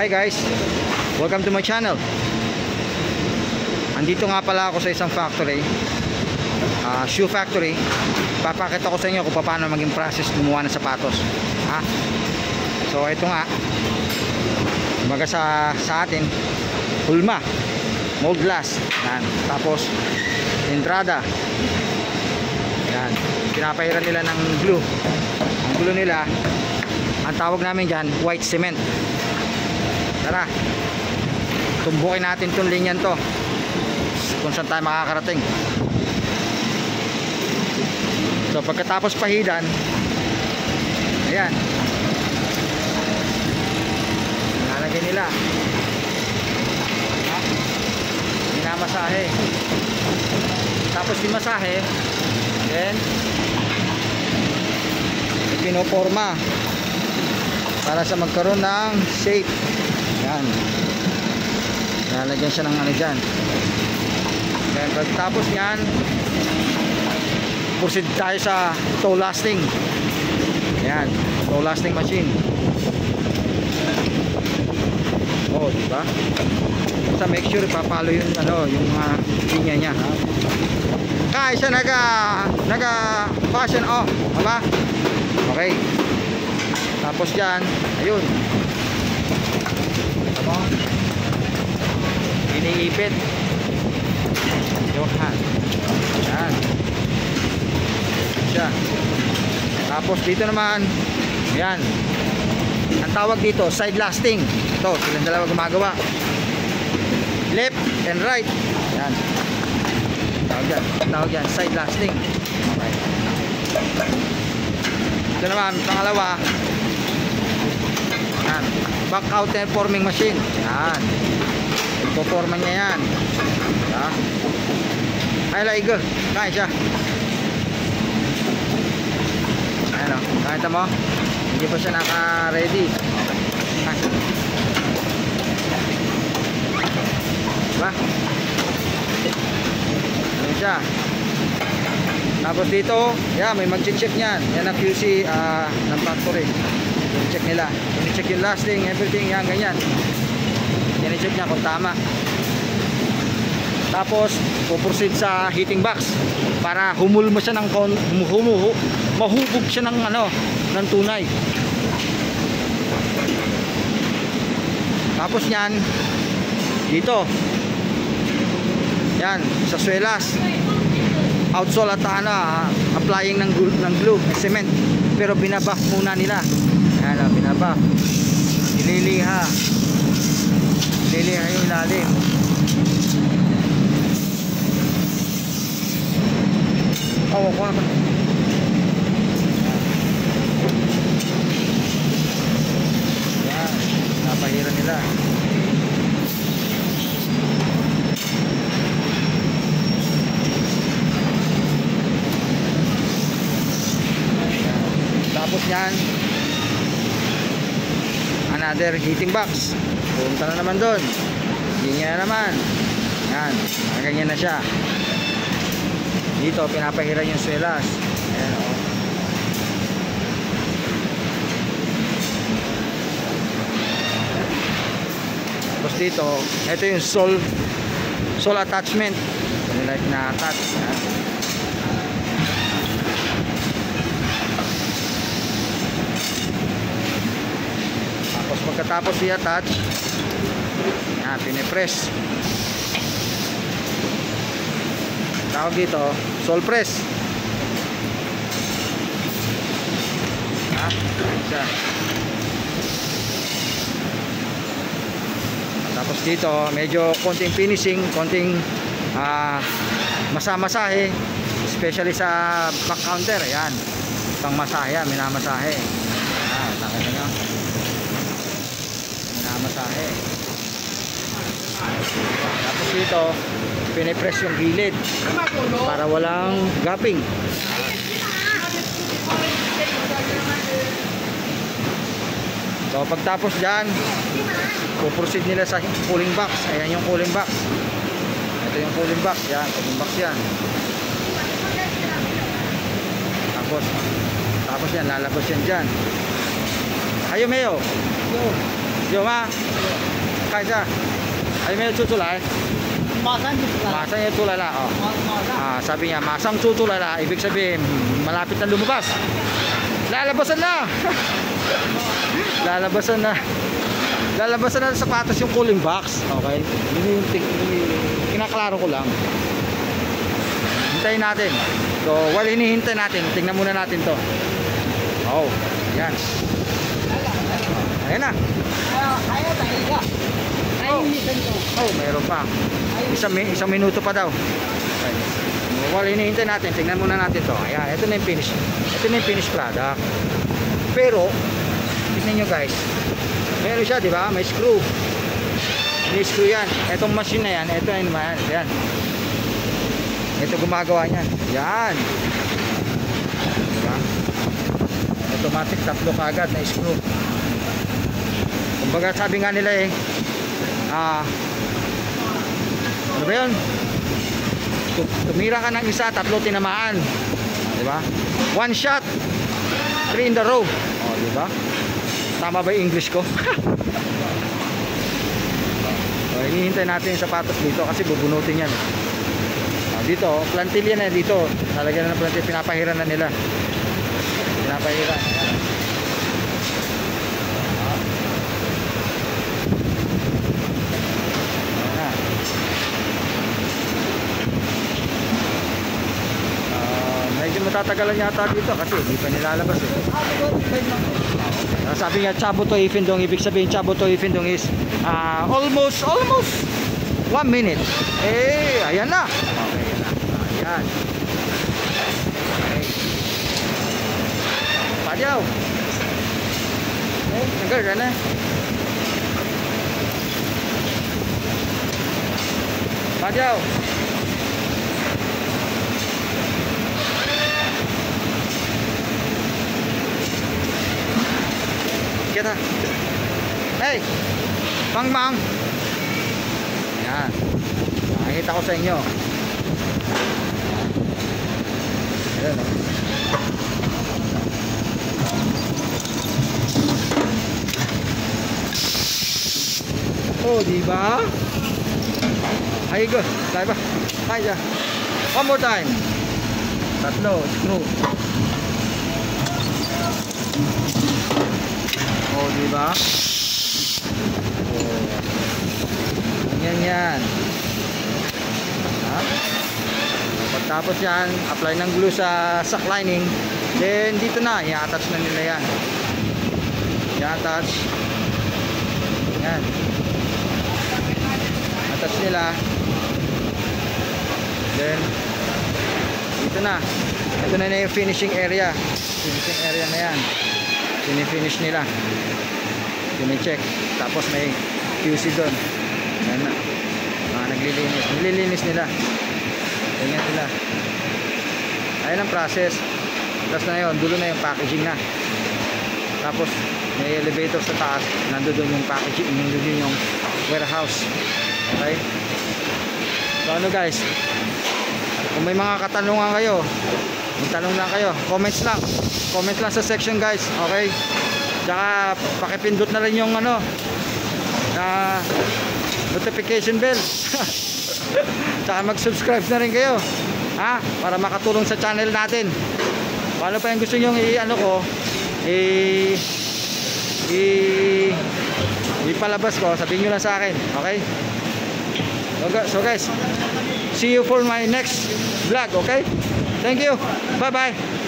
Hi guys, welcome to my channel. Andito nga pala ako sa isang factory, shoe factory. Papakita ko sa inyo kung paano maging process gumawa ng sapatos. So ito nga, umaga sa atin, hulma, mold glass, yan. Tapos entrada, yan. Pinapahiran nila ng glue. Ang glue nila, ang tawag namin dyan, white cement. Tara, tumbukin natin itong linyan to kung saan tayo makakarating. So pagkatapos pahidan, ayan, nalagay nila, minamasahe. Tapos dimasahe, then pinoporma para sa magkaroon ng shape. Yan, nalagyan siya ng ano dyan. Then pagkatapos yan, proceed tayo sa toe lasting. Yan, toe lasting machine. Oh, diba? Basta make sure ipapalo yung ano, yung linya niya. Kaya siya naga fashion, oh, diba? Okay. Tapos yan, ayun, ano, iniipit. Johan. Yan siya. Tapos dito naman, yan, ang tawag dito side lasting. Ito, silang dalawa gumagawa, left and right. Yan, tawag yan side lasting. Okay. Ito naman, pangalawa, yan, back outer forming machine. Yan, ipoforma niya yan. Yan, ay laigo, kaya siya. Ayan o, nakita mo, hindi pa siya naka-ready. Diba? Ayan siya. Tapos dito, yan, may mag-check nyan. Yan ang QC ng factory. Check nila, check yung lasting, everything, yan, ganyan. Yan i-check niya kung tama. Tapos puproceed sa heating box para humulma siya ng mahubog siya ng ano, ng tunay. Tapos yan, dito, yan, sa swelas, outsole at applying ng glue, ng cement. Pero binabuff muna nila. Yan, binabuff, nililiha yung ilalim. Oh, ko na. Yan, napahiran nila. Tapos yan, another heating box. Punta na naman doon. Ganyan na naman. Yan, ganyan na siya. Dito pinapahiran yung swelas. Ayan, oh. Tapos dito, ito yung sole attachment. Ito like na attach. Ayan. Tapos pagkatapos i-attach, pinipress. Tawag dito, sole press. Siya. Tapos dito, medyo konting finishing, konting masamasahe, especially sa back counter. Ayan, pang masahe, minamasahe. Nakita nyo, minamasahe. Tapos dito, pinipress yung gilid para walang gapping. So pagtapos dyan, puproceed nila sa cooling box. Ayan yung cooling box. Ito yung cooling box. Yan, cooling box yan. Tapos yan, lalabas yan dyan. Ayo Meo. 有吗？看一下，还有没有做出来？马上就出来。马上要出来了哦. 马上。 Sabi niya, masang tutulala. Ibig sabihin, malapit na lumabas. Lalabasan na. Lalabasan na. Lalabasan na sa sapatos yung cooling box. Okay? Yun yung kinaklaro ko lang. Hintayin natin. So, while hinihintay natin, tingnan muna natin to. Oh, yan. Ayan na. Oh, mayroon pa. Isang minuto pa daw. Okay. While hinihintay natin, tingnan muna natin to. Ayan, ito na yung finish. Ito na yung finished product. Pero, tignan nyo guys. Meron siya, di ba? May screw. May screw yan. Itong machine na yan, ito na naman. Ayan. Ito gumagawa niyan. Yan. Diba? Automatic, tatlo kagad na screw. Kumbaga sabi nga nila ano ba yun? Tumira ka ng isa, tatlo tinamaan. Diba? One shot, 3 in the row. O, diba? Tama ba yung English ko? So, hinihintay natin yung sapatos dito kasi bubunutin yan. Dito, plantil yan na dito. Talagyan na ng plantil, pinapahiran na nila. Pinapahiran. Medyo matatagalan yata dito kasi hindi pa nilalabas eh. Sabi nga Chabo to Ifindong, ibig sabihin Chabo to Ifindong is almost 1 minute. Eh, ayan na. Okay, ayan na. Ayan. Okay. Padyaw. Eh, nagkara na. Padyaw. Kita. Hey, Mang. Yan. Nakikita ko sa inyo. Ayan o. Oh, diba? Ay, go. Kaya ba? Kaya. One more time. Tatlo. Screw. Oh, diba? Oh. Yan. Ha? Pagtapos yan, apply ng glue sa sock lining. Then, dito na. I-attach na nila yan. I-attach. Yan. Attach nila. Then, dito na. Ito na yung finishing area. Finishing area na yan. Finish nila. Fini-check. Tapos may QC doon. Ayan na. Naglilinis. Nililinis nila. Ganyan sila. Ayan ang process. Tapos na yun. Dulo na yung packaging na. Tapos may elevator sa taas. Nandoon yung packaging. Nandoon yung warehouse. Okay? So ano guys? Kung may mga katanungan kayo, magtanong lang kayo. Comments lang. Comment lang sa section guys. Okay? Tsaka pakipindot na rin yung notification bell. Tsaka mag-subscribe na rin kayo. Ha? Para makatulong sa channel natin. Kung ano pa yung gusto nyo ipalabas ko, sabihin nyo lang sa akin. Okay? So guys, see you for my next vlog. Okay? Thank you. Bye bye.